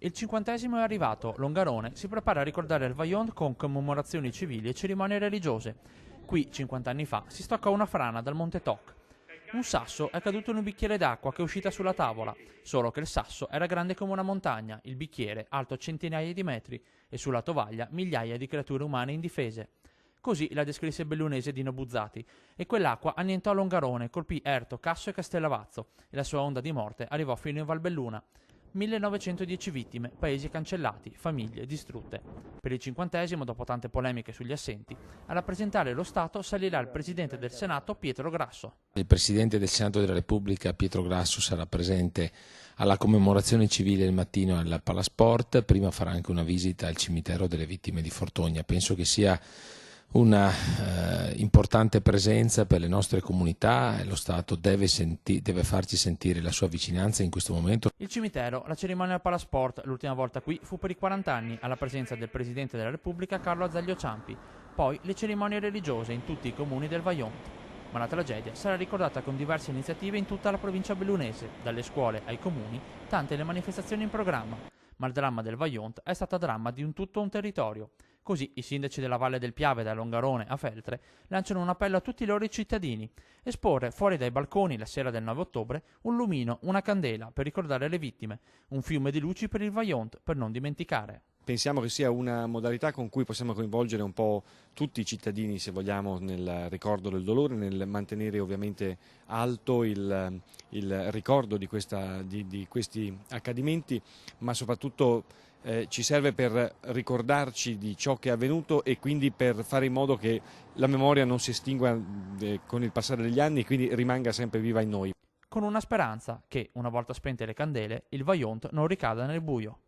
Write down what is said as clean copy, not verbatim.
Il 50° è arrivato, Longarone si prepara a ricordare il Vajont con commemorazioni civili e cerimonie religiose. Qui, 50 anni fa, si stocca una frana dal Monte Toc. Un sasso è caduto in un bicchiere d'acqua che è uscita sulla tavola, solo che il sasso era grande come una montagna, il bicchiere alto centinaia di metri e sulla tovaglia migliaia di creature umane indifese. Così la descrisse il bellunese Dino Buzzati, e quell'acqua annientò Longarone, colpì Erto, Casso e Castellavazzo, e la sua onda di morte arrivò fino in Valbelluna. 1910 vittime, paesi cancellati, famiglie distrutte. Per il 50°, dopo tante polemiche sugli assenti, a rappresentare lo Stato salirà il Presidente del Senato Pietro Grasso. Il Presidente del Senato della Repubblica Pietro Grasso sarà presente alla commemorazione civile il mattino al Palasport, prima farà anche una visita al cimitero delle vittime di Fortogna. Penso che sia una importante presenza per le nostre comunità e lo Stato deve farci sentire la sua vicinanza in questo momento. Il cimitero, la cerimonia al Palasport, l'ultima volta qui fu per i 40 anni alla presenza del Presidente della Repubblica Carlo Azeglio Ciampi, poi le cerimonie religiose in tutti i comuni del Vajont. Ma la tragedia sarà ricordata con diverse iniziative in tutta la provincia bellunese, dalle scuole ai comuni, tante le manifestazioni in programma. Ma il dramma del Vajont è stato dramma di tutto un territorio. Così i sindaci della Valle del Piave, da Longarone a Feltre, lanciano un appello a tutti i loro cittadini: esporre fuori dai balconi la sera del 9 ottobre un lumino, una candela per ricordare le vittime, un fiume di luci per il Vajont per non dimenticare. Pensiamo che sia una modalità con cui possiamo coinvolgere un po' tutti i cittadini, se vogliamo, nel ricordo del dolore, nel mantenere ovviamente alto il ricordo di questi accadimenti, ma soprattutto ci serve per ricordarci di ciò che è avvenuto e quindi per fare in modo che la memoria non si estingua con il passare degli anni e quindi rimanga sempre viva in noi. Con una speranza che, una volta spente le candele, il Vajont non ricada nel buio.